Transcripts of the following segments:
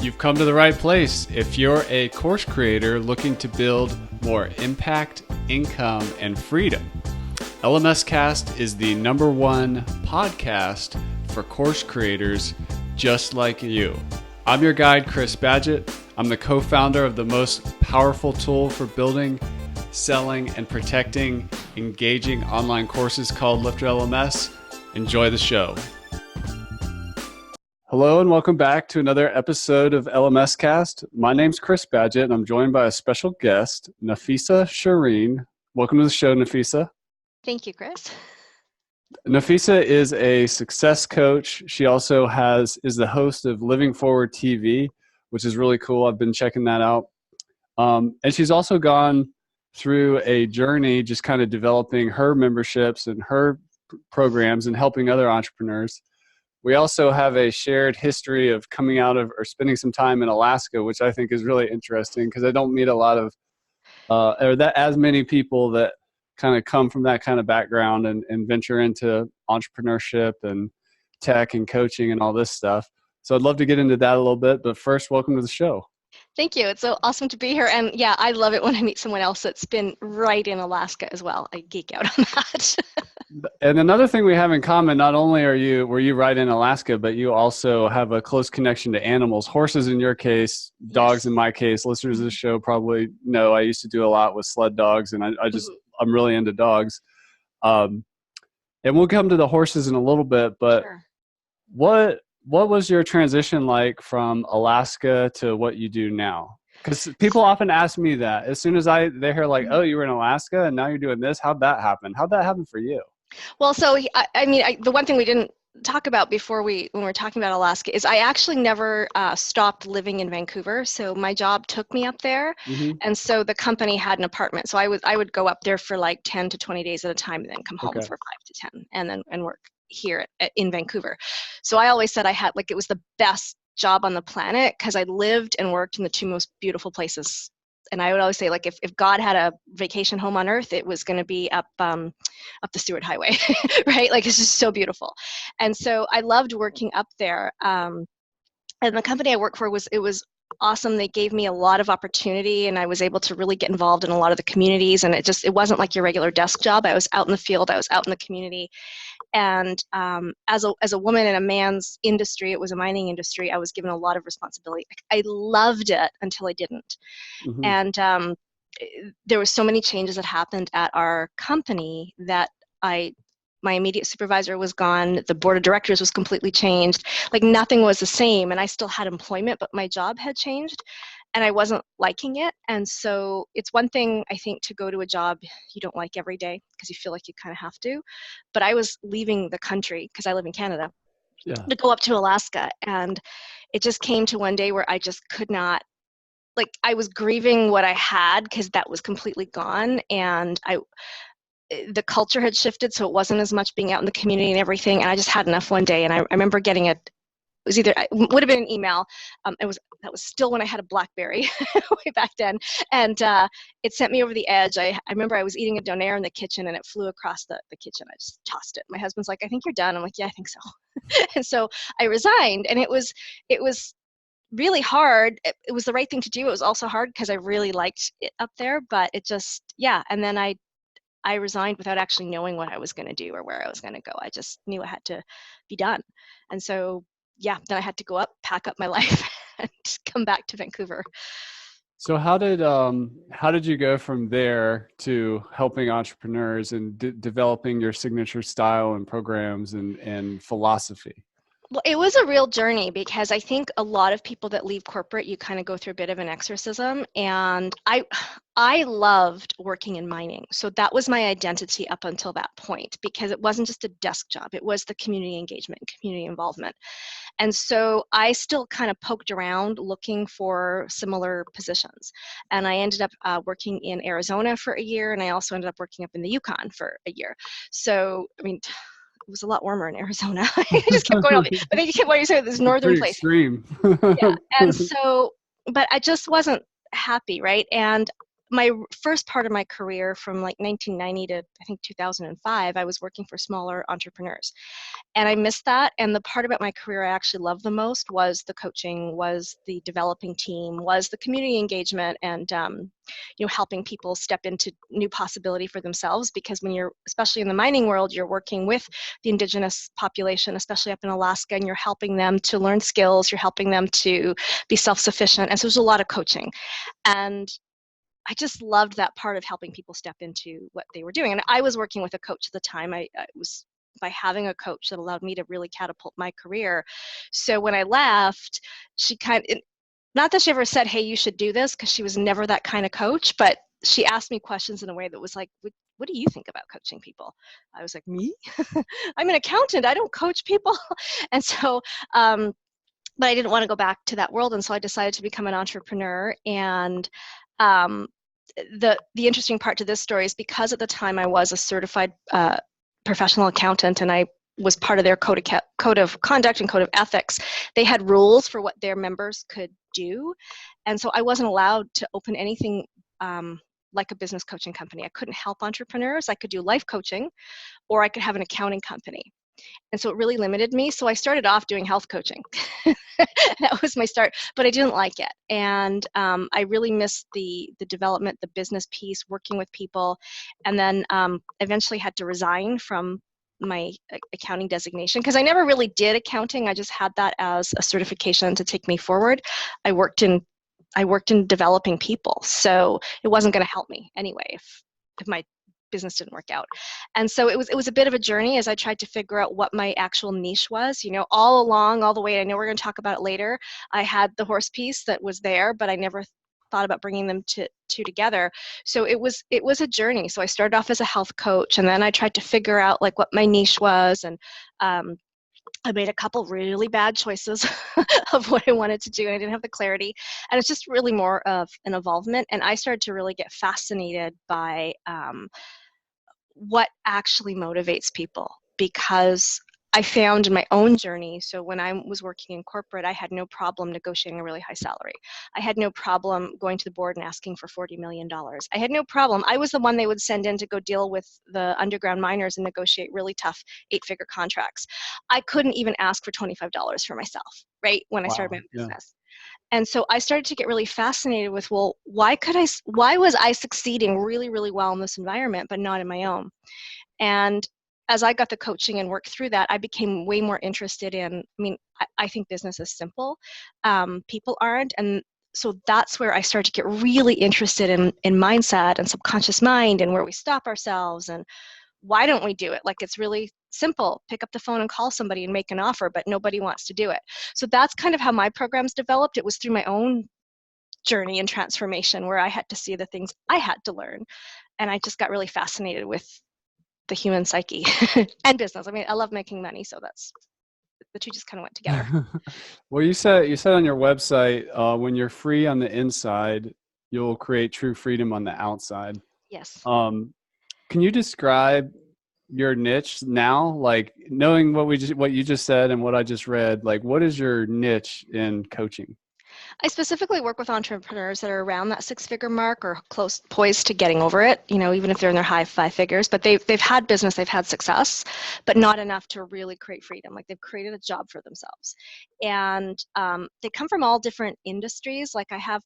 You've come to the right place. If you're a course creator looking to build more impact, income, and freedom, LMScast is the #1 podcast for course creators just like you. I'm your guide, Chris Badgett. I'm the co-founder of the most powerful tool for building, selling, and protecting engaging online courses called LifterLMS. Enjoy the show. Hello and welcome back to another episode of LMScast. My name's Chris Badgett and I'm joined by a special guest, Nafissa Shireen. Welcome to the show, Nafissa. Thank you, Chris. Nafissa is a success coach. She also is the host of Living Forward TV, which is really cool. I've been checking that out. And she's also gone through a journey just kind of developing her memberships and her programs and helping other entrepreneurs. We also have a shared history of coming out of or spending some time in Alaska, which I think is really interesting because I don't meet a lot of as many people that kind of come from that kind of background and venture into entrepreneurship and tech and coaching and all this stuff. So I'd love to get into that a little bit, but first, welcome to the show. Thank you. It's so awesome to be here. And yeah, I love it when I meet someone else that's been right in Alaska as well. I geek out on that. And another thing we have in common, not only were you right in Alaska, but you also have a close connection to animals, horses in your case, dogs in my case. Listeners of the show probably know I used to do a lot with sled dogs, and I'm really into dogs. And we'll come to the horses in a little bit, but Sure. What was your transition like from Alaska to what you do now? Because people often ask me that. As soon as they hear like, oh, you were in Alaska and now you're doing this, how'd that happen? How'd that happen for you? Well, so the one thing we didn't talk about when we were talking about Alaska is I actually never stopped living in Vancouver. So my job took me up there. Mm-hmm. And so the company had an apartment. So I would go up there for like 10 to 20 days at a time and then come home for 5 to 10 and work here in Vancouver. So I always said it was the best job on the planet because I lived and worked in the two most beautiful places. And I would always say, like, if God had a vacation home on earth, it was going to be up the Seward Highway, right? Like, it's just so beautiful. And so I loved working up there. And the company I worked for was awesome. They gave me a lot of opportunity and I was able to really get involved in a lot of the communities. And it wasn't like your regular desk job. I was out in the field. I was out in the community. And as a woman in a man's industry, it was a mining industry, I was given a lot of responsibility. I loved it until I didn't. Mm-hmm. And there were so many changes that happened at our company that my immediate supervisor was gone. The board of directors was completely changed. Like nothing was the same. And I still had employment, but my job had changed and I wasn't liking it. And so it's one thing, I think, to go to a job you don't like every day because you feel like you kind of have to. But I was leaving the country because I live in Canada to go up to Alaska. And it just came to one day where I just could not, I was grieving what I had because that was completely gone. And the culture had shifted, so it wasn't as much being out in the community and everything. And I just had enough one day. And I remember getting it would have been an email. That was still when I had a BlackBerry way back then. And it sent me over the edge. I remember I was eating a donair in the kitchen and it flew across the kitchen. I just tossed it. My husband's like, I think you're done. I'm like, yeah, I think so. And so I resigned, and it was really hard. It was the right thing to do. It was also hard because I really liked it up there, but it just, and then I resigned without actually knowing what I was going to do or where I was going to go. I just knew I had to be done. And so, then I had to go up, pack up my life, and come back to Vancouver. So how did you go from there to helping entrepreneurs and developing your signature style and programs and philosophy? Well, it was a real journey because I think a lot of people that leave corporate, you kind of go through a bit of an exorcism. And I loved working in mining. So that was my identity up until that point because it wasn't just a desk job. It was the community engagement, community involvement. And so I still kind of poked around looking for similar positions. And I ended up working in Arizona for a year. And I also ended up working up in the Yukon for a year. So, I mean, it was a lot warmer in Arizona. I just kept going. But then you kept going to this northern place. Extreme. And so, but I just wasn't happy, right? And my first part of my career from like 1990 to I think 2005, I was working for smaller entrepreneurs. And I missed that. And the part about my career I actually loved the most was the coaching, was the developing team, was the community engagement, and helping people step into new possibility for themselves. Because when you're, especially in the mining world, you're working with the indigenous population, especially up in Alaska, and you're helping them to learn skills, you're helping them to be self-sufficient. And so there's a lot of coaching. And I just loved that part of helping people step into what they were doing. And I was working with a coach at the time. I was by having a coach that allowed me to really catapult my career. So when I left, she not that she ever said, hey, you should do this, because she was never that kind of coach, but she asked me questions in a way that was like, what do you think about coaching people? I was like, me? I'm an accountant. I don't coach people. And so, but I didn't want to go back to that world. And so I decided to become an entrepreneur. And the interesting part to this story is because at the time I was a certified professional accountant, and I was part of their code of conduct and code of ethics. They had rules for what their members could do. And so I wasn't allowed to open anything like a business coaching company. I couldn't help entrepreneurs. I could do life coaching, or I could have an accounting company. And so it really limited me. So I started off doing health coaching. That was my start, but I didn't like it. And I really missed the development, the business piece, working with people. And then eventually had to resign from my accounting designation, because I never really did accounting. I just had that as a certification to take me forward. I worked in developing people. So it wasn't going to help me anyway if my business didn't work out. And so it was a bit of a journey as I tried to figure out what my actual niche was. All along, all the way, I know we're going to talk about it later, I had the horse piece that was there, but I never thought about bringing them two together. So it was a journey. So I started off as a health coach, and then I tried to figure out like what my niche was, and I made a couple really bad choices of what I wanted to do, and I didn't have the clarity. And it's just really more of an involvement. And I started to really get fascinated by what actually motivates people, because I found in my own journey, so when I was working in corporate, I had no problem negotiating a really high salary. I had no problem going to the board and asking for $40 million. I had no problem. I was the one they would send in to go deal with the underground miners and negotiate really tough 8-figure contracts. I couldn't even ask for $25 for myself, right, when I started my business. And so I started to get really fascinated with, well, why was I succeeding really, really well in this environment, but not in my own? And as I got the coaching and worked through that, I became way more interested in, I think business is simple. People aren't. And so that's where I started to get really interested in mindset and subconscious mind, and where we stop ourselves, and why don't we do it? Like, it's really simple. Pick up the phone and call somebody and make an offer, but nobody wants to do it. So that's kind of how my programs developed. It was through my own journey and transformation, where I had to see the things I had to learn. And I just got really fascinated with the human psyche and business. I love making money, so that's the two just kind of went together. Well, you said on your website, when you're free on the inside, you'll create true freedom on the outside. Yes. Can you describe your niche now? Like, knowing what you just said and what I just read, like, what is your niche in coaching? I specifically work with entrepreneurs that are around that 6-figure mark or poised to getting over it, even if they're in their high 5 figures, but they've had business, they've had success, but not enough to really create freedom. Like, they've created a job for themselves. And they come from all different industries. Like, I have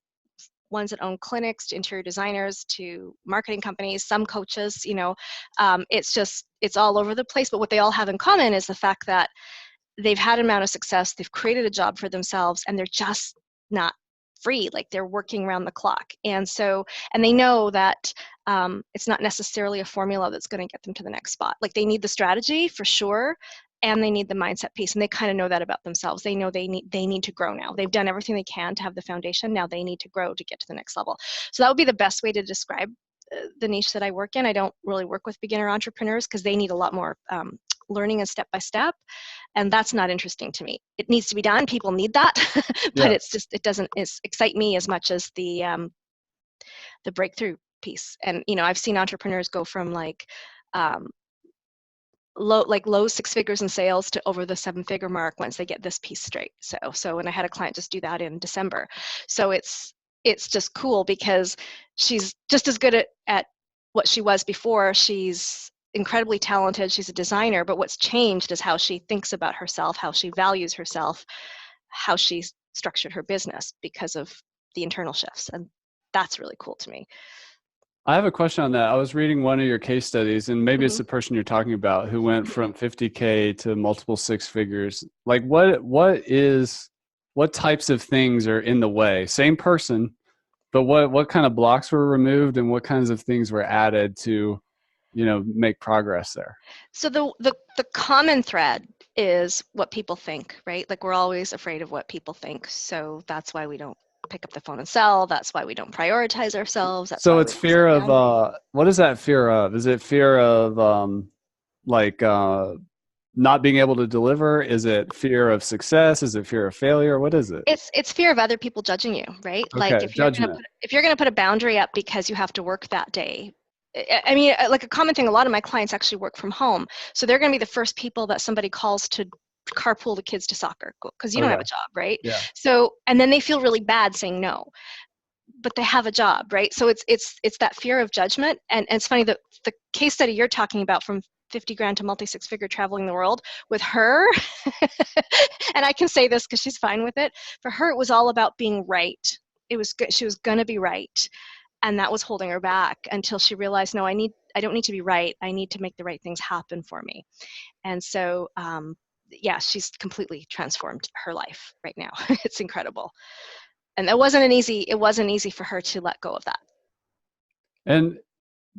ones that own clinics, to interior designers, to marketing companies, some coaches, it's all over the place. But what they all have in common is the fact that they've had an amount of success, they've created a job for themselves, and they're just not free. Like, they're working around the clock. And they know that it's not necessarily a formula that's going to get them to the next spot. Like, they need the strategy for sure, and they need the mindset piece, and they kind of know that about themselves. They know they need to grow now. They've done everything they can to have the foundation. Now they need to grow to get to the next level. So that would be the best way to describe the niche that I work in. I don't really work with beginner entrepreneurs, because they need a lot more learning and step by step, and that's not interesting to me. It needs to be done. People need that, but it doesn't excite me as much as the breakthrough piece. And I've seen entrepreneurs go from low 6 figures in sales to over the 7-figure mark once they get this piece straight. So and I had a client just do that in December. So it's it's just cool because she's just as good at what she was before. She's incredibly talented. She's a designer, but what's changed is how she thinks about herself, how she values herself, how she's structured her business because of the internal shifts. And that's really cool to me. I have a question on that. I was reading one of your case studies, and maybe it's the person you're talking about who went from 50K to multiple six figures. Like what types of things are in the way? Same person, but what kind of blocks were removed and what kinds of things were added to, make progress there? So the common thread is what people think, right? Like we're always afraid of what people think. So that's why we don't pick up the phone and sell. That's why we don't prioritize ourselves. That's So why we it's don't set fear of boundaries. what is that fear of? Is it fear of like not being able to deliver? Is it fear of success? Is it fear of failure? What is it? It's fear of other people judging you, right? Like Okay, judgment. if you're gonna put a boundary up because you have to work that day. I mean, like a common thing, a lot of my clients actually work from home, so they're gonna be the first people that somebody calls to carpool the kids to soccer because you don't have Okay. a job, right? Yeah. So and then they feel really bad saying no, but they have a job, right? So it's that fear of judgment. And it's funny that the case study you're talking about from 50 grand to multi six figure traveling the world with her, and I can say this because she's fine with it. For her, it was all about being right. It was good. She was gonna be right, and that was holding her back until she realized, no, I don't need to be right. I need to make the right things happen for me. And so, yeah, she's completely transformed her life right now. It's incredible. And it wasn't easy for her to let go of that. And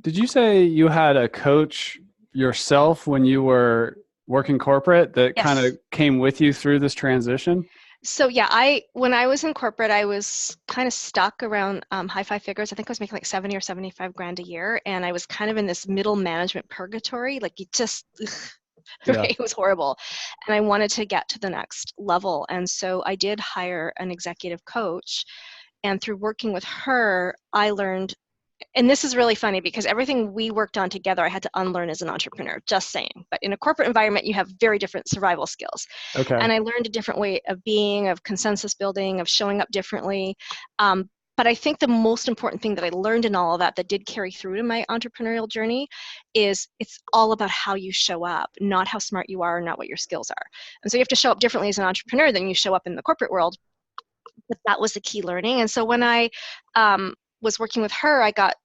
did you say you had a coach yourself when you were working corporate that kind Yes. of came with you through this transition? So yeah, when I was in corporate, I was kind of stuck around high five figures. I think I was making like 70 or 75 grand a year, and I was kind of in this middle management purgatory. Like you just, Yeah. right? It was horrible, and I wanted to get to the next level. And so I did hire an executive coach, and through working with her, I learned. And this is really funny because everything we worked on together, I had to unlearn as an entrepreneur, just saying. But in a corporate environment, you have very different survival skills. Okay. And I learned a different way of being, of consensus building, of showing up differently. But I think the most important thing that I learned in all of that did carry through to my entrepreneurial journey is it's all about how you show up, not how smart you are, not what your skills are. And so you have to show up differently as an entrepreneur than you show up in the corporate world. But that was the key learning. And so when I was working with her, I got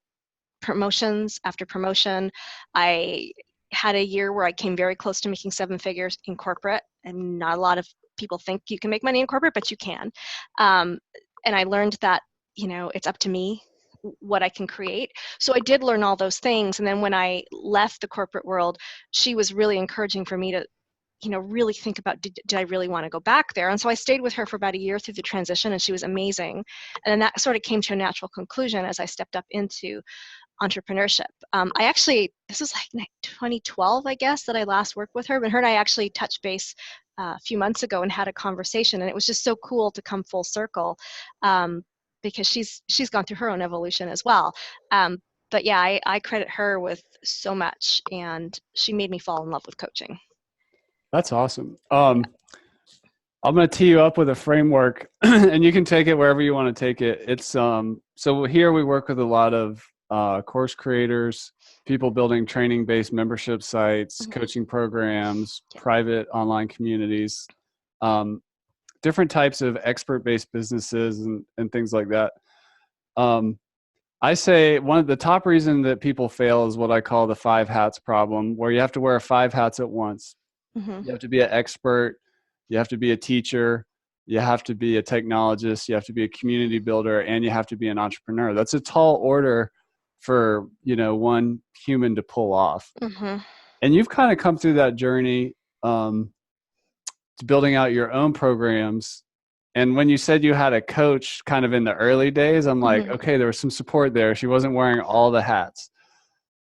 promotions after promotion. I had a year where I came very close to making seven figures in corporate, and not a lot of people think you can make money in corporate, but you can. And I learned that, it's up to me what I can create. So I did learn all those things. And then when I left the corporate world, she was really encouraging for me to really think about did I really want to go back there. And so I stayed with her for about a year through the transition, and she was amazing. And then that sort of came to a natural conclusion as I stepped up into entrepreneurship. This was like 2012, I guess, that I last worked with her. But her and I actually touched base a few months ago and had a conversation, and it was just so cool to come full circle because she's gone through her own evolution as well. But yeah, I credit her with so much, and she made me fall in love with coaching. That's awesome. I'm going to tee you up with a framework and you can take it wherever you want to take it. It's so here we work with a lot of course creators, people building training-based membership sites, coaching programs, private online communities, different types of expert-based businesses and things like that. I say one of the top reason that people fail is what I call the 5 hats problem, where you have to wear 5 hats at once. Mm-hmm. You have to be an expert. You have to be a teacher. You have to be a technologist. You have to be a community builder, and you have to be an entrepreneur. That's a tall order for, one human to pull off. Mm-hmm. And you've kind of come through that journey to building out your own programs. And when you said you had a coach kind of in the early days, I'm like, okay, there was some support there. She wasn't wearing all the hats.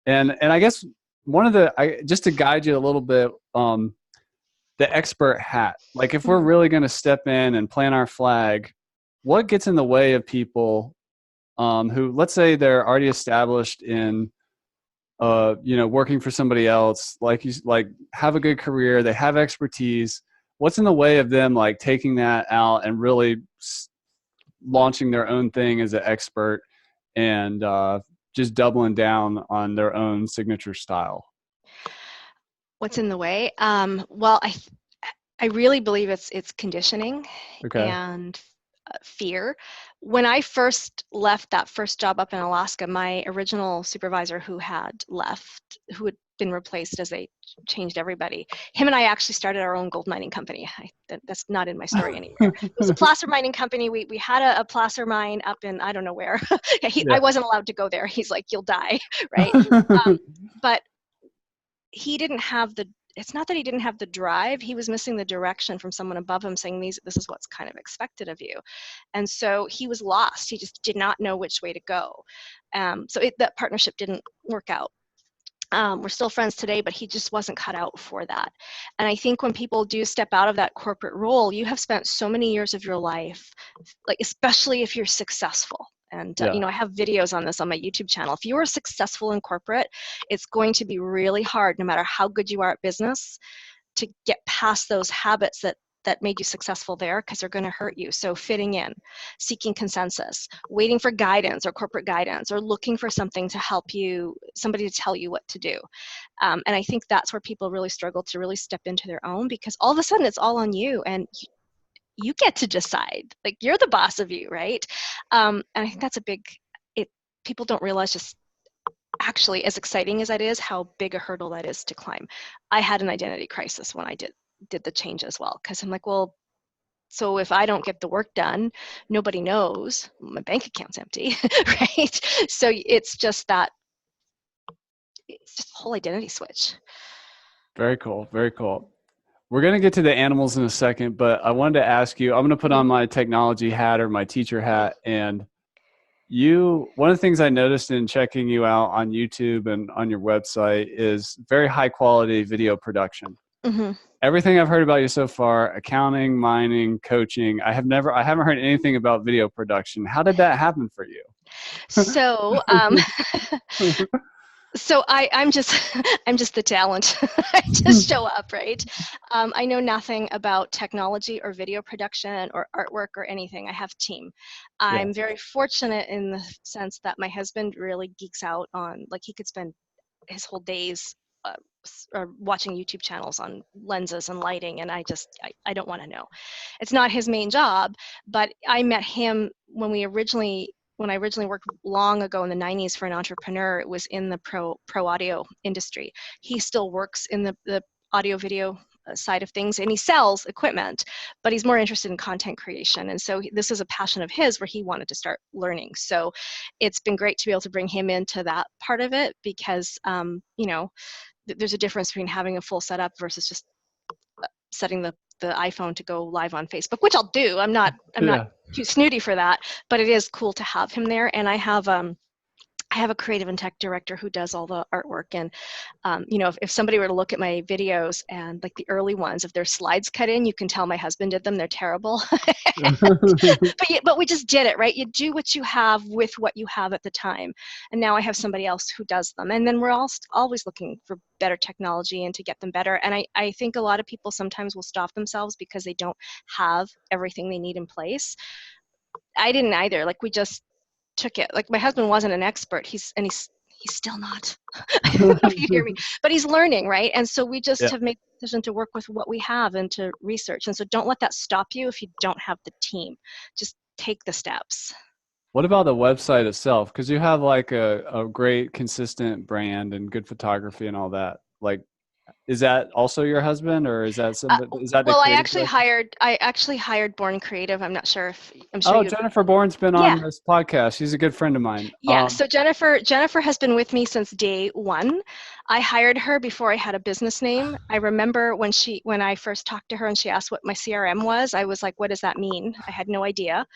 And I guess one of just to guide you a little bit, the expert hat. Like if we're really going to step in and plant our flag, what gets in the way of people who, let's say they're already established in, working for somebody else, like have a good career, they have expertise. What's in the way of them like taking that out and really launching their own thing as an expert and just doubling down on their own signature style? What's in the way? Well, I really believe it's conditioning Okay. and fear. When I first left that first job up in Alaska, my original supervisor who had left, who had been replaced as they changed everybody, him and I actually started our own gold mining company. That's not in my story anywhere. It was a placer mining company. We had a placer mine up in, I don't know where. I wasn't allowed to go there. He's like, you'll die, right? But he didn't have it's not that he didn't have the drive, he was missing the direction from someone above him saying this is what's kind of expected of you. And so he was lost. He just did not know which way to go. So that partnership didn't work out. We're still friends today, but he just wasn't cut out for that. And I think when people do step out of that corporate role, you have spent so many years of your life, like especially if you're successful. And I have videos on this on my YouTube channel. If you are successful in corporate, it's going to be really hard, no matter how good you are at business, to get past those habits that made you successful there, because they're going to hurt you. So fitting in, seeking consensus, waiting for guidance or corporate guidance, or looking for something to help you, somebody to tell you what to do. And I think that's where people really struggle to really step into their own, because all of a sudden it's all on you, and you get to decide. Like, you're the boss of you, right? And I think that's people don't realize, just actually, as exciting as that is, how big a hurdle that is to climb. I had an identity crisis when I did the change as well, because I'm like, well, so if I don't get the work done, nobody knows, my bank account's empty, right? So it's just a whole identity switch. Very cool. Very cool. We're going to get to the animals in a second, but I wanted to ask you, I'm going to put on my technology hat or my teacher hat. And one of the things I noticed in checking you out on YouTube and on your website is very high quality video production. Mm-hmm. Everything I've heard about you so far, accounting, mining, coaching, I haven't heard anything about video production. How did that happen for you? So, so I'm just I'm just the talent. I just show up, right? I know nothing about technology or video production or artwork or anything. I have a team. I'm very fortunate in the sense that my husband really geeks out on, like, he could spend his whole days watching YouTube channels on lenses and lighting, and I don't want to know. It's not his main job, but I met him when I originally worked long ago in the 90s for an entrepreneur. It was in the pro audio industry. He still works in the audio video side of things, and he sells equipment, but he's more interested in content creation. And so this is a passion of his where he wanted to start learning. So it's been great to be able to bring him into that part of it, because there's a difference between having a full setup versus just setting the iPhone to go live on Facebook, which I'll do. I'm not too snooty for that, but it is cool to have him there. And I have a creative and tech director who does all the artwork. And if somebody were to look at my videos, and like the early ones, if there's slides cut in, you can tell my husband did them. They're terrible. but we just did it, right? You do what you have with what you have at the time. And now I have somebody else who does them. And then we're always looking for better technology and to get them better. And I think a lot of people sometimes will stop themselves because they don't have everything they need in place. I didn't either. Like, we just took it. Like, my husband wasn't an expert. He's still not. I don't know if you hear me, but he's learning, right? And so we just have made the decision to work with what we have and to research. And so don't let that stop you if you don't have the team. Just take the steps. What about the website itself? Because you have like a great consistent brand and good photography and all that. Like, is that also your husband, or is that somebody? Is that the well, I actually hired Born Creative. I'm not sure if I'm sure. Jennifer Bourne's been on this podcast. She's a good friend of mine. Yeah. So Jennifer has been with me since day one. I hired her before I had a business name. I remember when I first talked to her and she asked what my CRM was. I was like, what does that mean? I had no idea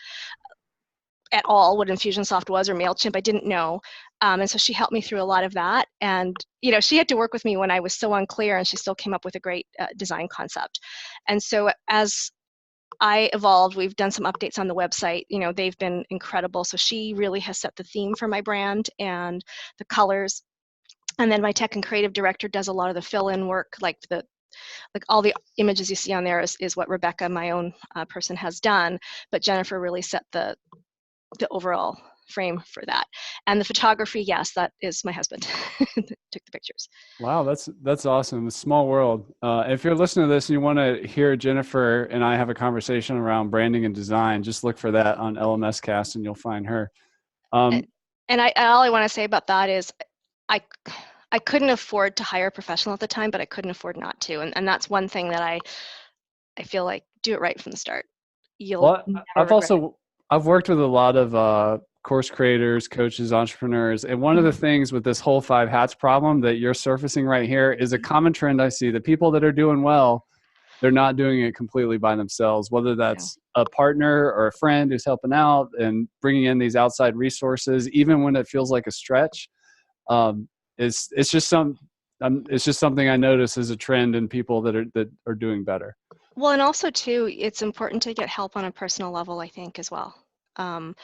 at all what Infusionsoft was or MailChimp. I didn't know. And so she helped me through a lot of that. And, she had to work with me when I was so unclear, and she still came up with a great design concept. And so as I evolved, we've done some updates on the website. They've been incredible. So she really has set the theme for my brand and the colors. And then my tech and creative director does a lot of the fill-in work, like all the images you see on there is what Rebecca, my own person, has done. But Jennifer really set the the overall frame for that. And the photography, yes, that is my husband that took the pictures. Wow, that's awesome. It's a small world. If you're listening to this and you want to hear Jennifer and I have a conversation around branding and design, just look for that on LMScast and you'll find her. And all I want to say about that is I couldn't afford to hire a professional at the time, but I couldn't afford not to. And that's one thing that I feel like, do it right from the start. You'll never regret it. I've worked with a lot of course creators, coaches, entrepreneurs. And one of the things with this whole 5 hats problem that you're surfacing right here is a common trend I see. The people that are doing well, they're not doing it completely by themselves, whether that's a partner or a friend who's helping out and bringing in these outside resources, even when it feels like a stretch. It's just something I notice as a trend in people that are doing better. Well, and also too, it's important to get help on a personal level, I think, as well. I'm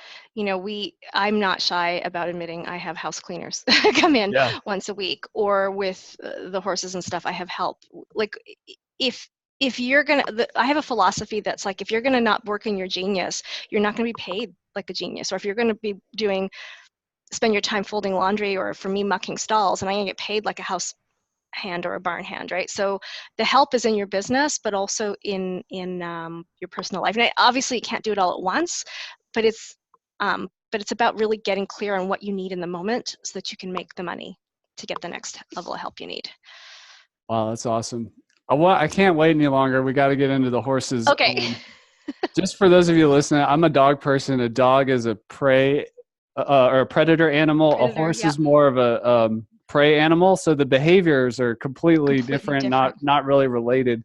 not shy about admitting I have house cleaners come in once a week, or with the horses and stuff, I have help. Like if you're I have a philosophy that's like, if you're gonna not work in your genius, you're not gonna be paid like a genius. Or if you're gonna be spend your time folding laundry, or for me mucking stalls, and I'm gonna get paid like a house hand or a barn hand, right? So the help is in your business, but also in your personal life. And obviously you can't do it all at once, but it's about really getting clear on what you need in the moment so that you can make the money to get the next level of help you need. Wow, that's awesome. I can't wait any longer. We got to get into the horses. Okay. Just for those of you listening, I'm a dog person. A dog is a prey or a predator animal. A horse is more of a prey animal. So the behaviors are completely different. Not really related.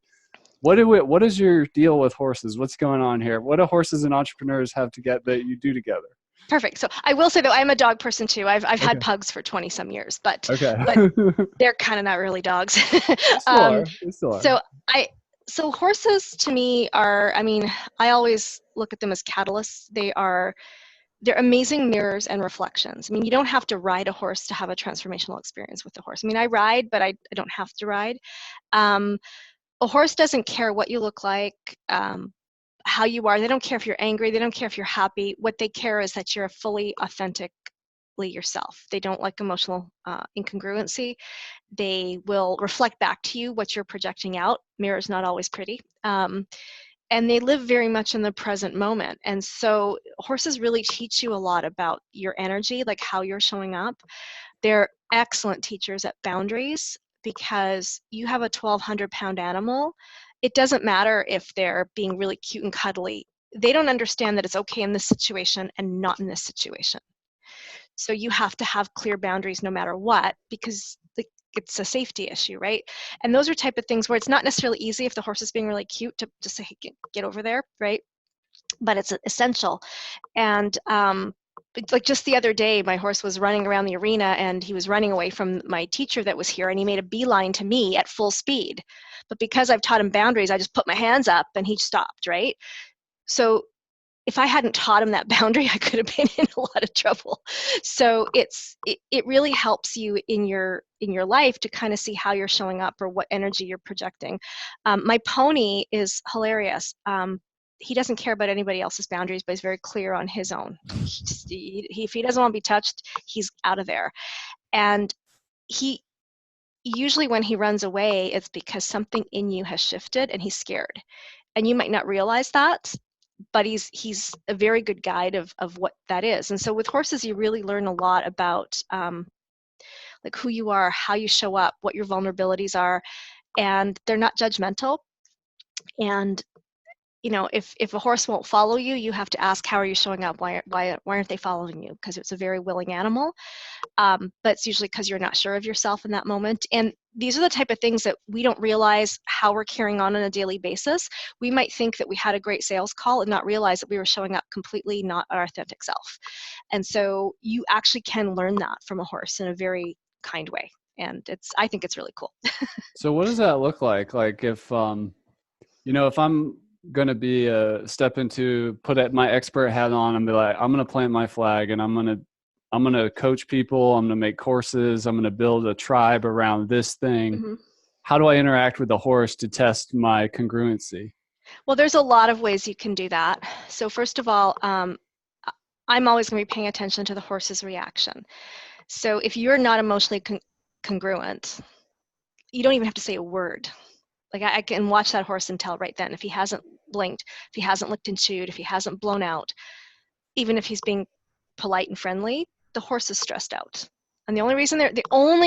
What is your deal with horses? What's going on here? What do horses and entrepreneurs have to get that you do together? Perfect. So I will say that I'm a dog person too. I've had pugs for 20 some years, but they're kind of not really dogs. They still are. So horses to me are, I always look at them as catalysts. They're amazing mirrors and reflections. You don't have to ride a horse to have a transformational experience with the horse. I ride, but I don't have to ride. A horse doesn't care what you look like, how you are. They don't care if you're angry. They don't care if you're happy. What they care is that you're fully authentically yourself. They don't like emotional incongruency. They will reflect back to you what you're projecting out. Mirror's not always pretty. And they live very much in the present moment. And so horses really teach you a lot about your energy, like how you're showing up. They're excellent teachers at boundaries, because you have a 1,200-pound animal. It doesn't matter if they're being really cute and cuddly. They don't understand that it's okay in this situation and not in this situation. So you have to have clear boundaries no matter what, because it's a safety issue, right? And those are type of things where it's not necessarily easy if the horse is being really cute to just say, hey, get over there, right? But it's essential. And like just the other day, my horse was running around the arena and he was running away from my teacher that was here, and he made a beeline to me at full speed. But because I've taught him boundaries, I just put my hands up and he stopped, right? So if I hadn't taught him that boundary, I could have been in a lot of trouble. So it really helps you in your life to kind of see how you're showing up or what energy you're projecting. My pony is hilarious. He doesn't care about anybody else's boundaries, but he's very clear on his own. If he doesn't want to be touched, he's out of there. And he usually, when he runs away, it's because something in you has shifted and he's scared. And you might not realize that, but he's a very good guide of what that is. And so with horses, you really learn a lot about like who you are, how you show up, what your vulnerabilities are, and they're not judgmental. And if a horse won't follow you, you have to ask, how are you showing up? Why aren't they following you? Because it's a very willing animal. But it's usually because you're not sure of yourself in that moment. And these are the type of things that we don't realize how we're carrying on a daily basis. We might think that we had a great sales call and not realize that we were showing up completely not our authentic self. And so you actually can learn that from a horse in a very kind way. And I think it's really cool. So what does that look like? Like if I'm going to be put my expert hat on and be like, I'm going to plant my flag and I'm going to coach people. I'm going to make courses. I'm going to build a tribe around this thing. Mm-hmm. How do I interact with the horse to test my congruency? Well, there's a lot of ways you can do that. So first of all, I'm always going to be paying attention to the horse's reaction. So if you're not emotionally congruent, you don't even have to say a word. Like I can watch that horse and tell right then if he hasn't blinked, if he hasn't licked and chewed, if he hasn't blown out, even if he's being polite and friendly, the horse is stressed out. And the only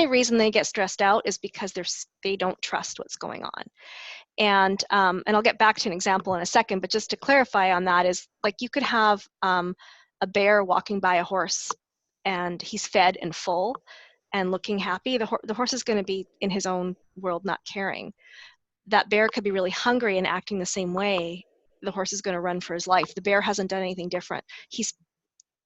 reason they get stressed out is because they don't trust what's going on. And I'll get back to an example in a second, but just to clarify on that is like you could have a bear walking by a horse and he's fed and full and looking happy. The horse is going to be in his own world, not caring. That bear could be really hungry and acting the same way. The horse is going to run for his life. The bear hasn't done anything different.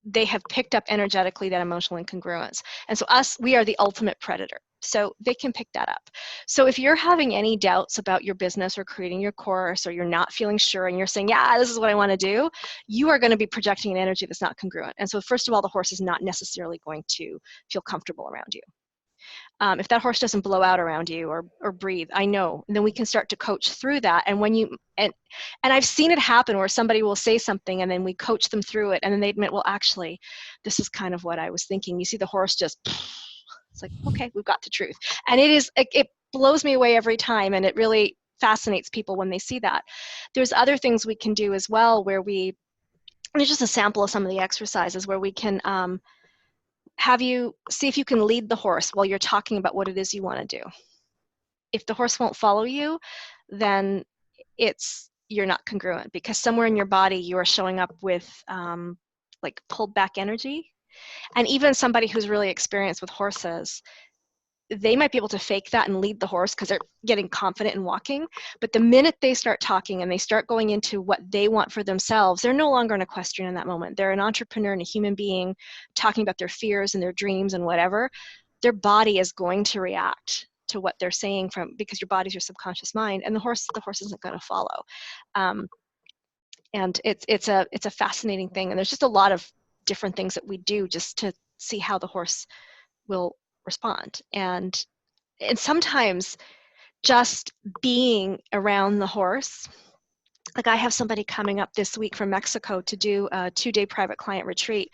They have picked up energetically that emotional incongruence. And so we are the ultimate predator. So they can pick that up. So if you're having any doubts about your business or creating your course, or you're not feeling sure and you're saying, yeah, this is what I want to do, you are going to be projecting an energy that's not congruent. And so first of all, the horse is not necessarily going to feel comfortable around you. If that horse doesn't blow out around you or breathe, I know. And then we can start to coach through that. And and I've seen it happen where somebody will say something and then we coach them through it, and then they admit, well, actually, this is kind of what I was thinking. You see the horse just, it's like, okay, we've got the truth. And it blows me away every time, and it really fascinates people when they see that. There's other things we can do as well where there's just a sample of some of the exercises where we can have you see if you can lead the horse while you're talking about what it is you want to do. If the horse won't follow you, then you're not congruent, because somewhere in your body you are showing up with like pulled back energy. And even somebody who's really experienced with horses, they might be able to fake that and lead the horse because they're getting confident in walking. But the minute they start talking and they start going into what they want for themselves, they're no longer an equestrian in that moment. They're an entrepreneur and a human being talking about their fears and their dreams and whatever. Their body is going to react to what they're saying because your body's your subconscious mind, and the horse isn't going to follow. And it's a fascinating thing. And there's just a lot of different things that we do just to see how the horse will respond. And sometimes just being around the horse, like I have somebody coming up this week from Mexico to do a 2-day private client retreat,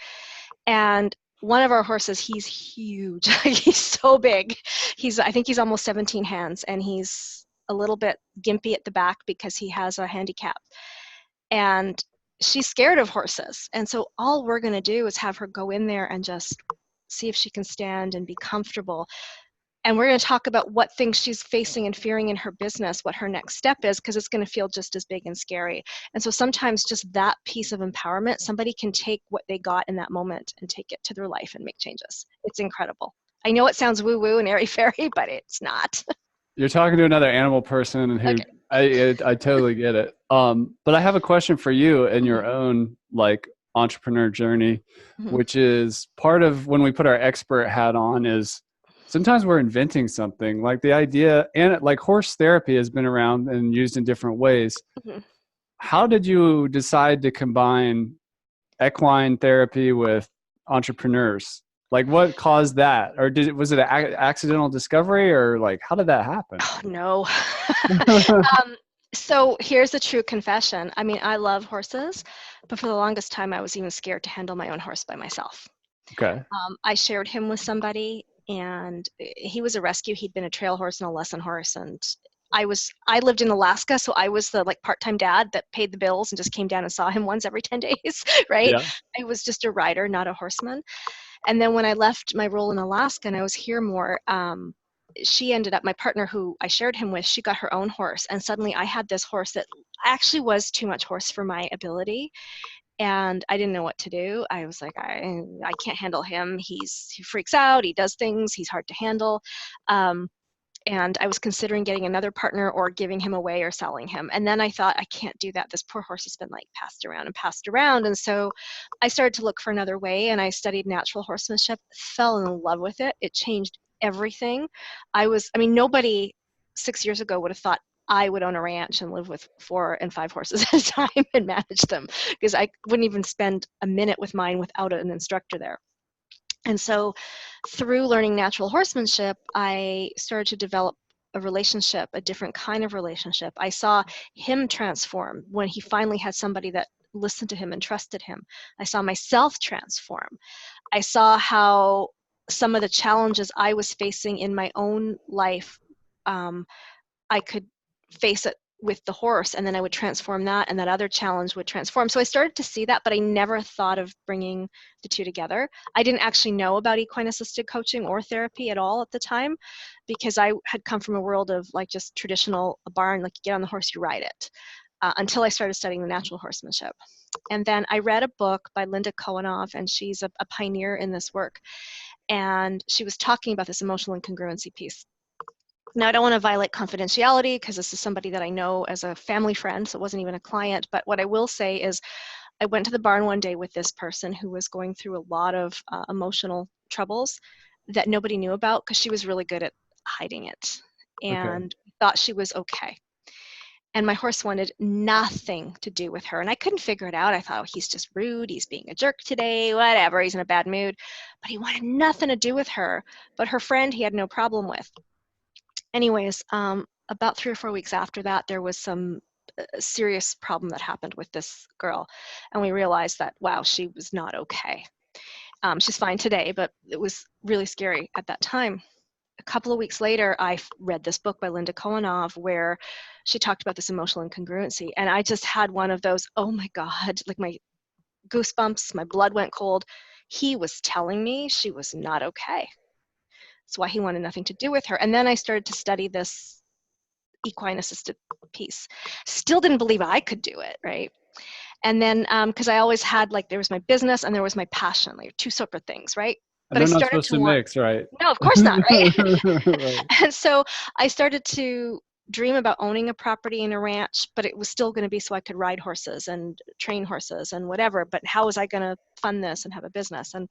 and one of our horses, he's huge. He's so big. I think he's almost 17 hands, and he's a little bit gimpy at the back because he has a handicap. And she's scared of horses. And so all we're going to do is have her go in there and just see if she can stand and be comfortable. And we're going to talk about what things she's facing and fearing in her business, what her next step is, because it's going to feel just as big and scary. And so sometimes just that piece of empowerment, somebody can take what they got in that moment and take it to their life and make changes. It's incredible. I know it sounds woo-woo and airy-fairy, but it's not. You're talking to another animal person, and who okay. I totally get it. But I have a question for you in your own like entrepreneur journey, which is part of when we put our expert hat on is sometimes we're inventing something, like the idea, and like horse therapy has been around and used in different ways. How did you decide to combine equine therapy with entrepreneurs? Like what caused that? Or was it an accidental discovery, or like, how did that happen? Oh, no. So here's a true confession. I mean, I love horses, but for the longest time, I was even scared to handle my own horse by myself. Okay. I shared him with somebody, and he was a rescue. He'd been a trail horse and a lesson horse. And I lived in Alaska, so I was the like part-time dad that paid the bills and just came down and saw him once every 10 days, right? Yeah. I was just a rider, not a horseman. And then when I left my role in Alaska and I was here more, she ended up, my partner who I shared him with, she got her own horse. And suddenly I had this horse that actually was too much horse for my ability. And I didn't know what to do. I was like, I can't handle him. He freaks out. He does things. He's hard to handle. And I was considering getting another partner or giving him away or selling him. And then I thought, I can't do that. This poor horse has been like passed around. And so I started to look for another way, and I studied natural horsemanship, fell in love with it. It changed everything. Nobody 6 years ago would have thought I would own a ranch and live with 4 and 5 horses at a time and manage them, because I wouldn't even spend a minute with mine without an instructor there. And so through learning natural horsemanship, I started to develop a different kind of relationship. I saw him transform when he finally had somebody that listened to him and trusted him. I saw myself transform. I saw how some of the challenges I was facing in my own life, I could face it with the horse, and then I would transform that, and that other challenge would transform. So I started to see that, but I never thought of bringing the two together. I didn't actually know about equine assisted coaching or therapy at all at the time, because I had come from a world of like just traditional barn, like you get on the horse, you ride it, until I started studying the natural horsemanship. And then I read a book by Linda Kohanov, and she's a pioneer in this work. And she was talking about this emotional incongruency piece. Now, I don't want to violate confidentiality because this is somebody that I know as a family friend, so it wasn't even a client. But what I will say is I went to the barn one day with this person who was going through a lot of emotional troubles that nobody knew about because she was really good at hiding it, and thought she was okay. And my horse wanted nothing to do with her. And I couldn't figure it out. I thought, oh, he's just rude. He's being a jerk today, whatever. He's in a bad mood. But he wanted nothing to do with her. But her friend he had no problem with. Anyways, about 3 or 4 weeks after that, there was some serious problem that happened with this girl. And we realized that, wow, she was not okay. She's fine today, but it was really scary at that time. A couple of weeks later, I read this book by Linda Kohanov where she talked about this emotional incongruency. And I just had one of those, oh my God, like my goosebumps, my blood went cold. He was telling me she was not okay. That's why he wanted nothing to do with her. And then I started to study this equine assisted piece. Still didn't believe I could do it, right? And then, because I always had, like, there was my business and there was my passion, like two separate things, right? And but I they're not started supposed to to want, mix, right? no, of course not, right? Right. And so I started to dream about owning a property and a ranch, but it was still going to be so I could ride horses and train horses and whatever. But how was I going to fund this and have a business? And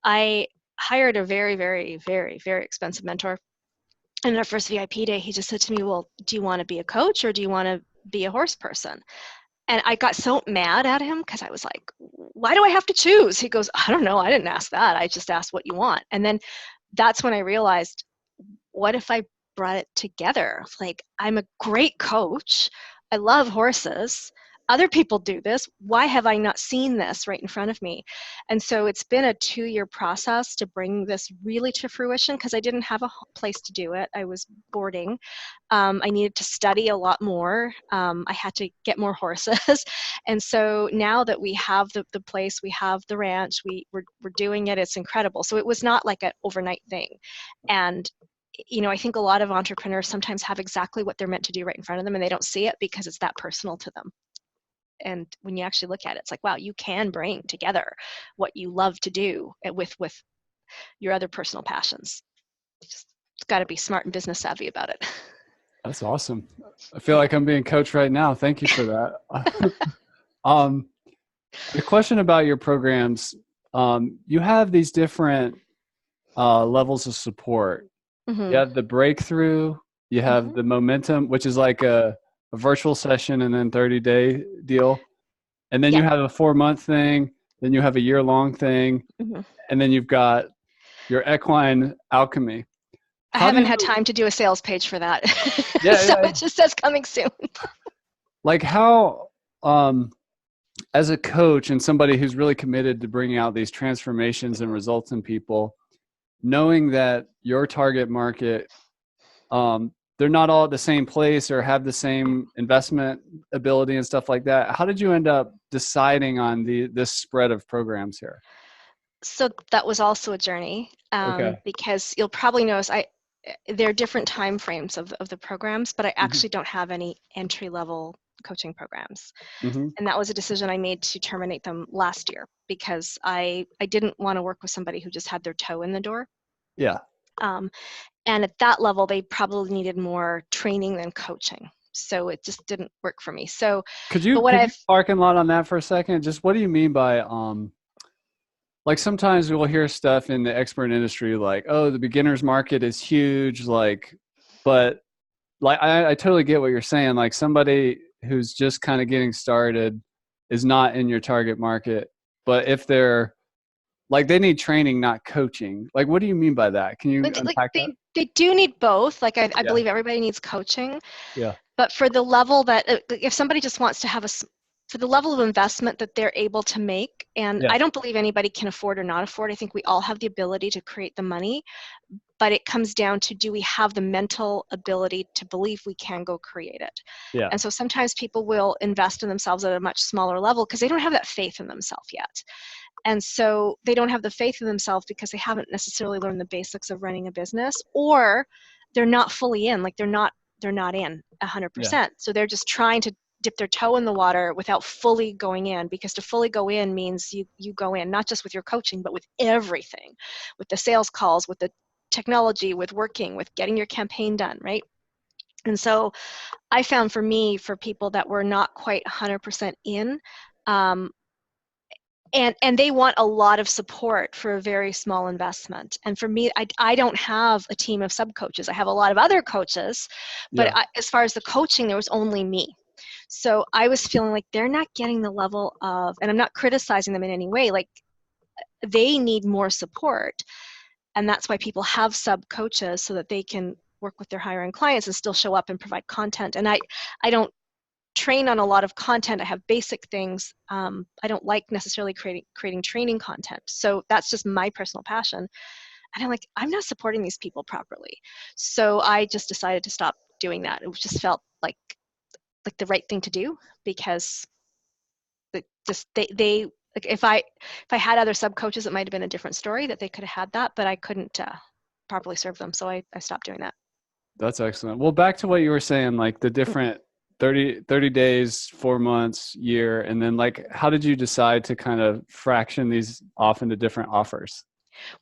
I hired a very, very, very, very expensive mentor. And our first VIP day, he just said to me, well, do you want to be a coach or do you want to be a horse person? And I got so mad at him because I was like, why do I have to choose? He goes, I don't know. I didn't ask that. I just asked what you want. And then that's when I realized, what if I brought it together? Like, I'm a great coach. I love horses. Other people do this. Why have I not seen this right in front of me? And so it's been a 2-year process to bring this really to fruition because I didn't have a place to do it. I was boarding. I needed to study a lot more. I had to get more horses. And so now that we have the place, we have the ranch, we're doing it, it's incredible. So it was not like an overnight thing. And you know, I think a lot of entrepreneurs sometimes have exactly what they're meant to do right in front of them and they don't see it because it's that personal to them. And when you actually look at it, it's like, wow, you can bring together what you love to do with your other personal passions. Just got to be smart and business savvy about it. That's awesome. I feel like I'm being coached right now. Thank you for that. The question about your programs, you have these different levels of support. Mm-hmm. You have the breakthrough, you have the momentum, which is like a virtual session and then 30-day deal. And then you have a 4-month thing, then you have a year-long thing, and then you've got your equine alchemy. I haven't had time to do a sales page for that. It just says coming soon. Like how, as a coach and somebody who's really committed to bringing out these transformations and results in people, knowing that your target market, they're not all at the same place or have the same investment ability and stuff like that. How did you end up deciding on this spread of programs here? So that was also a journey, because you'll probably notice there are different time frames of the programs, but I actually don't have any entry-level coaching programs. And that was a decision I made to terminate them last year because I didn't want to work with somebody who just had their toe in the door. Yeah. And at that level, they probably needed more training than coaching. So it just didn't work for me. So could you parking lot on that for a second? Just what do you mean by, like sometimes we'll hear stuff in the expert industry like, oh, the beginner's market is huge. Like, but like, I totally get what you're saying. Like somebody who's just kind of getting started is not in your target market. But if they're like, they need training, not coaching. Like, what do you mean by that? Can you unpack that? They do need both. Like, I believe everybody needs coaching. Yeah. But for the level that, if somebody just wants to have for the level of investment that they're able to make. And Yeah. I don't believe anybody can afford or not afford. I think we all have the ability to create the money, but it comes down to, do we have the mental ability to believe we can go create it? Yeah. And so sometimes people will invest in themselves at a much smaller level because they don't have that faith in themselves yet. And so they don't have the faith in themselves because they haven't necessarily learned the basics of running a business, or they're not fully in, like they're not in 100%. Yeah. So they're just trying to dip their toe in the water without fully going in, because to fully go in means you go in not just with your coaching, but with everything, with the sales calls, with the technology, with working, with getting your campaign done, right? And so I found, for me, for people that were not quite 100% in, and they want a lot of support for a very small investment. And for me, I don't have a team of sub-coaches. I have a lot of other coaches, but Yeah. as far as the coaching, there was only me. So I was feeling like they're not getting the level of, and I'm not criticizing them in any way, like they need more support. And that's why people have sub-coaches, so that they can work with their higher end clients and still show up and provide content. And I don't train on a lot of content. I have basic things. I don't like necessarily creating training content. So that's just my personal passion. And I'm not supporting these people properly. So I just decided to stop doing that. It just felt like the right thing to do, because they like, if I had other sub coaches, it might have been a different story, that they could have had that, but I couldn't properly serve them. So I stopped doing that. That's excellent. Well, back to what you were saying, like the different 30 days, 4 months, year, and then like, how did you decide to kind of fraction these off into different offers?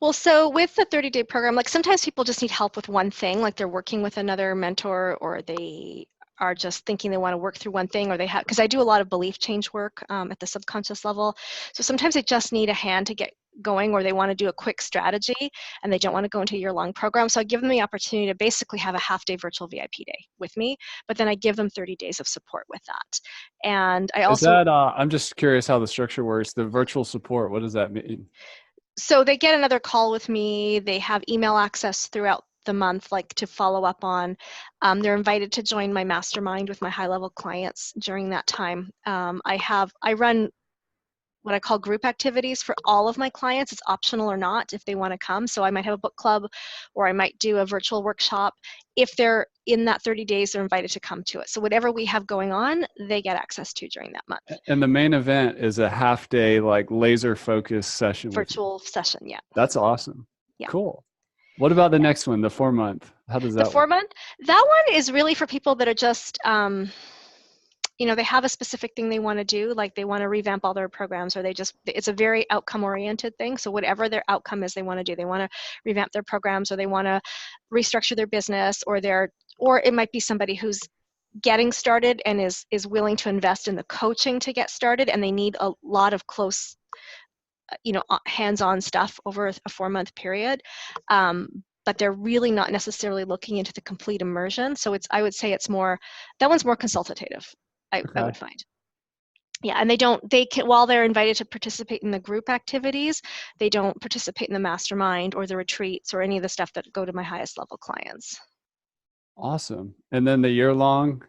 Well, so with the 30-day program, like sometimes people just need help with one thing, like they're working with another mentor, or they are just thinking they want to work through one thing, or they have, because I do a lot of belief change work at the subconscious level. So sometimes they just need a hand to get going, or they want to do a quick strategy and they don't want to go into a year-long program. So I give them the opportunity to basically have a half-day virtual VIP day with me, but then I give them 30 days of support with that. And I Is also, that, I'm just curious how the structure works. The virtual support, what does that mean? so they get another call with me. They have email access throughout the month, like to follow up on. They're invited to join my mastermind with my high-level clients during that time. I run what I call group activities for all of my clients. It's optional or not if they want to come. So I might have a book club, or I might do a virtual workshop. If they're in that 30 days, they're invited to come to it. So whatever we have going on, they get access to during that month. And the main event is a half day, like laser focused session with you. Virtual session, yeah. That's awesome. Yeah. Cool. What about the next one, the 4 month? How does The that work? 4 month, that one is really for people that are just, they have a specific thing they want to do, like they want to revamp all their programs, or it's a very outcome oriented thing. So whatever their outcome is, they want to do. They want to revamp their programs, or they want to restructure their business, or it might be somebody who's getting started and is willing to invest in the coaching to get started, and they need a lot of close, hands-on stuff over a 4-month period. But they're really not necessarily looking into the complete immersion. So I would say that one's more consultative, I would find. Yeah, and they can, while they're invited to participate in the group activities, they don't participate in the mastermind or the retreats or any of the stuff that go to my highest level clients. Awesome. And then the year long?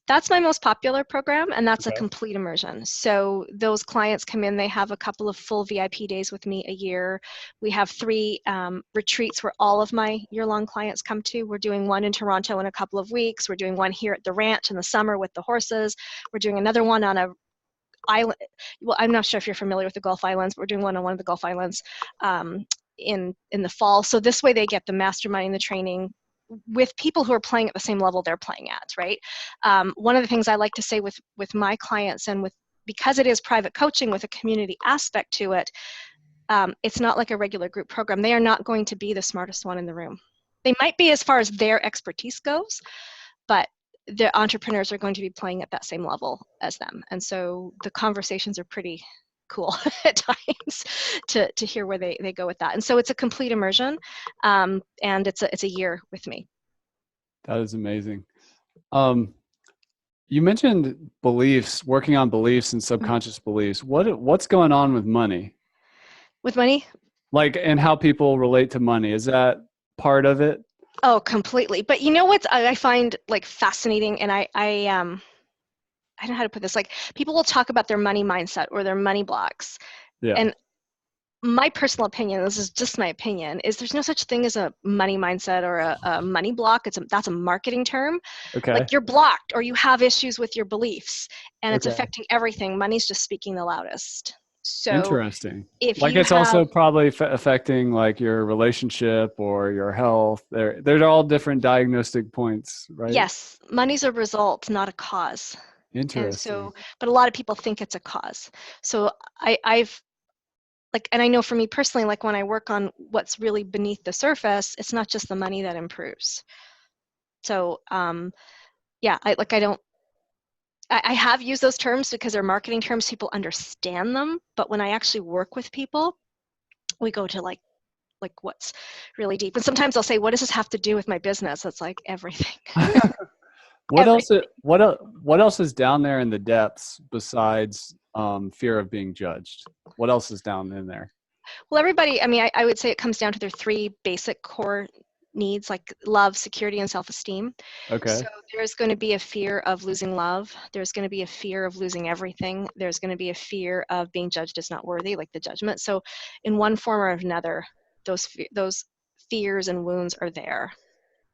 That's my most popular program, and that's a complete immersion. So those clients come in, they have a couple of full VIP days with me a year. We have 3 retreats where all of my year-long clients come to. We're doing one in Toronto in a couple of weeks. We're doing one here at the ranch in the summer with the horses. We're doing another one on a island. Well, I'm not sure if you're familiar with the Gulf Islands, but we're doing one on one of the Gulf Islands in the fall. So this way they get the mastermind and the training with people who are playing at the same level they're playing at, right? One of the things I like to say with my clients, and because it is private coaching with a community aspect to it, it's not like a regular group program. They are not going to be the smartest one in the room. They might be as far as their expertise goes, but the entrepreneurs are going to be playing at that same level as them. And so the conversations are pretty cool at times to hear where they go with that. And so it's a complete immersion, and it's a year with me. That is amazing. You mentioned beliefs, working on beliefs and subconscious beliefs. What's going on with money? With money? Like, and how people relate to money. Is that part of it? Oh, completely. But you know what I find like fascinating, and I don't know how to put this. Like, people will talk about their money mindset or their money blocks. Yeah. And my personal opinion, this is just my opinion, is there's no such thing as a money mindset or a money block. That's a marketing term. Okay. Like, you're blocked or you have issues with your beliefs and it's Okay. affecting everything. Money's just speaking the loudest. So Interesting. if Like you it's have, also probably affecting like your relationship or your health. They're all different diagnostic points, right? yes, money's a result, not a cause. And Interesting. so, but a lot of people think it's a cause. So I've like, and I know for me personally, like when I work on what's really beneath the surface, it's not just the money that improves. So yeah, I have used those terms because they're marketing terms, people understand them. But when I actually work with people, we go to like what's really deep. And sometimes I'll say, what does this have to do with my business? It's like everything. What else? Everything. What else is down there in the depths besides fear of being judged? What else is down in there? Well, everybody, I mean, I would say it comes down to their three basic core needs, like love, security, and self-esteem. So Okay. there's going to be a fear of losing love. There's going to be a fear of losing everything. There's going to be a fear of being judged as not worthy, like the judgment. So in one form or another, those fears and wounds are there,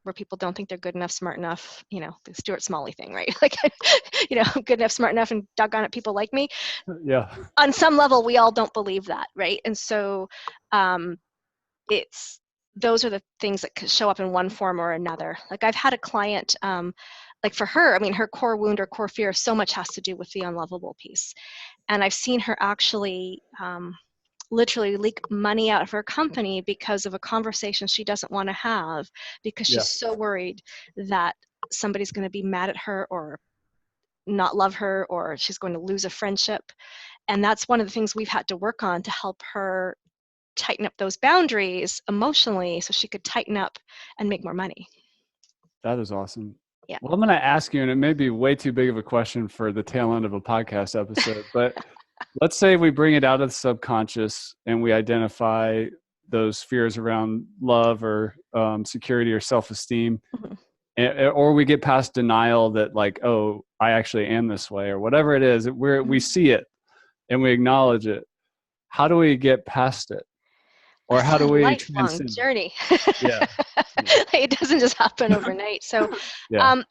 where people don't think they're good enough, smart enough, the Stuart Smalley thing, right? Like, good enough, smart enough, and doggone it, people like me. Yeah. On some level, we all don't believe that, right? And so it's those are the things that could show up in one form or another. Like, I've had a client, like for her, I mean, her core wound or core fear so much has to do with the unlovable piece. And I've seen her actually literally leak money out of her company because of a conversation she doesn't want to have, because Yeah. she's so worried that somebody's going to be mad at her or not love her, or she's going to lose a friendship. And that's one of the things we've had to work on to help her tighten up those boundaries emotionally so she could tighten up and make more money. That is awesome. Yeah. Well, I'm going to ask you, and it may be way too big of a question for the tail end of a podcast episode, but let's say we bring it out of the subconscious and we identify those fears around love or security or self-esteem, Mhm. or we get past denial that like, oh, I actually am this way, or whatever it is, we see it and we acknowledge it. How do we get past it? Or It's how a do we lifelong transcend? journey. Yeah. Yeah. It doesn't just happen overnight. So, Yeah.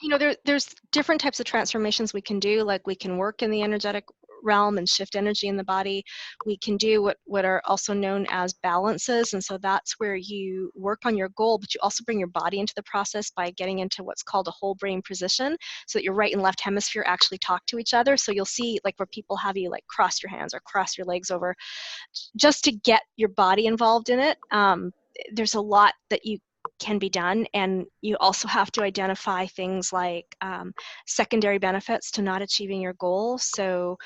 there's different types of transformations we can do. Like, we can work in the energetic realm and shift energy in the body. We can do what are also known as balances. And so that's where you work on your goal, but you also bring your body into the process by getting into what's called a whole brain position, so that your right and left hemisphere actually talk to each other. So you'll see, like, where people have you like cross your hands or cross your legs over, just to get your body involved in it. There's a lot that you can be done, and you also have to identify things like secondary benefits to not achieving your goal. So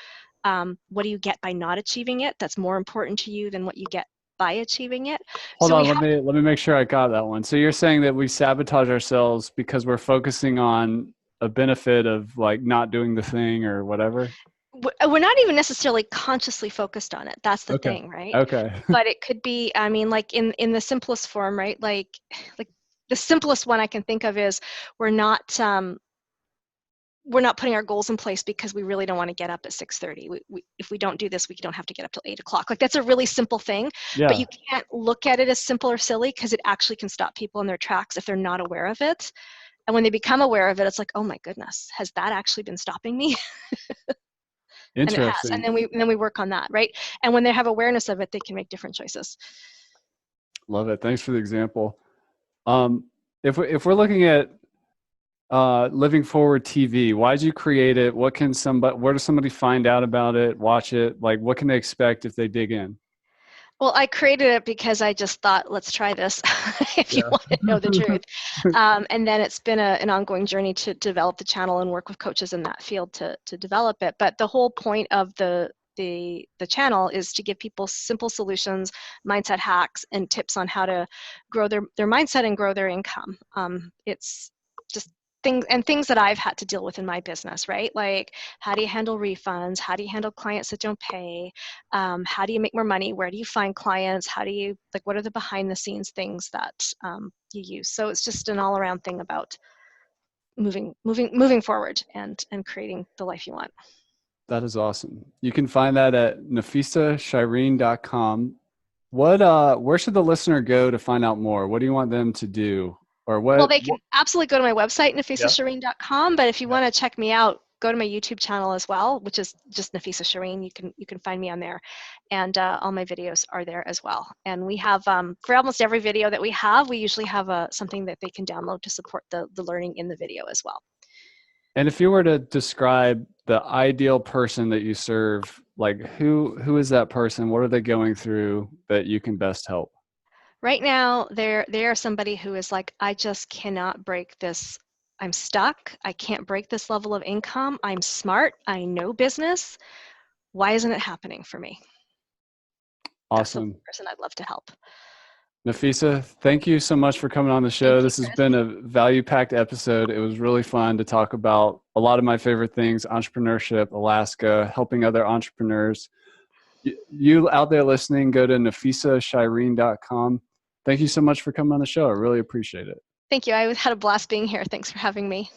what do you get by not achieving it that's more important to you than what you get by achieving it? Hold So we on, have let me make sure I got that one. So you're saying that we sabotage ourselves because we're focusing on a benefit of like not doing the thing or whatever? we're not even necessarily consciously focused on it. That's the Okay. thing, right? Okay. But it could be, I mean, like in the simplest form, right? Like the simplest one I can think of is we're not we're not putting our goals in place because we really don't want to get up at 6:30. If we don't do this, we don't have to get up till 8 o'clock. Like, that's a really simple thing, but you Yeah. can't look at it as simple or silly, because it actually can stop people in their tracks if they're not aware of it. And when they become aware of it, it's like, oh my goodness, has that actually been stopping me? And it has. And Interesting. then we work on that, right? And when they have awareness of it, they can make different choices. Love it. Thanks for the example. Um, if we're looking at Living Forward TV, why did you create it? Where does somebody find out about it, watch it? Like, what can they expect if they dig in? Well, I created it because I just thought, let's try this, if you Yeah. want to know the truth. And then it's been an ongoing journey to develop the channel and work with coaches in that field to develop it. But the whole point of the channel is to give people simple solutions, mindset hacks, and tips on how to grow their mindset and grow their income. It's just things that I've had to deal with in my business, right? Like, how do you handle refunds? How do you handle clients that don't pay? How do you make more money? Where do you find clients? How do you, like, what are the behind the scenes things that you use? So it's just an all around thing about moving forward and creating the life you want. That is awesome. You can find that at nafissashireen.com. Where should the listener go to find out more? What do you want them to do? Or what? Well, they can absolutely go to my website, nafissashireen.com. But if you want to check me out, go to my YouTube channel as well, which is just Nafissa Shireen. You can find me on there, and all my videos are there as well. And we have for almost every video that we usually have something that they can download to support the learning in the video as well. And if you were to describe the ideal person that you serve, like who is that person? What are they going through that you can best help? Right now, they are somebody who is like, I just cannot break this. I'm stuck. I can't break this level of income. I'm smart. I know business. Why isn't it happening for me? Awesome. That's the person I'd love to help. Nafissa, thank you so much for coming on the show. This has been a value-packed episode. It was really fun to talk about a lot of my favorite things: entrepreneurship, Alaska, helping other entrepreneurs. You out there listening, go to nafissashireen.com. Thank you so much for coming on the show. I really appreciate it. Thank you. I had a blast being here. Thanks for having me.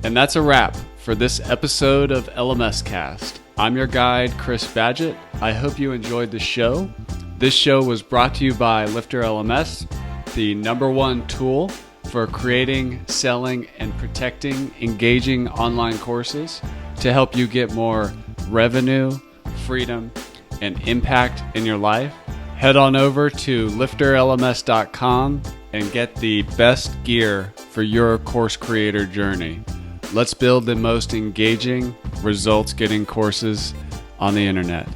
And that's a wrap for this episode of LMScast. I'm your guide, Chris Badgett. I hope you enjoyed the show. This show was brought to you by LifterLMS, the #1 tool for creating, selling, and protecting engaging online courses to help you get more revenue, freedom, and impact in your life. Head on over to LifterLMS.com and get the best gear for your course creator journey. Let's build the most engaging, results-getting courses on the internet.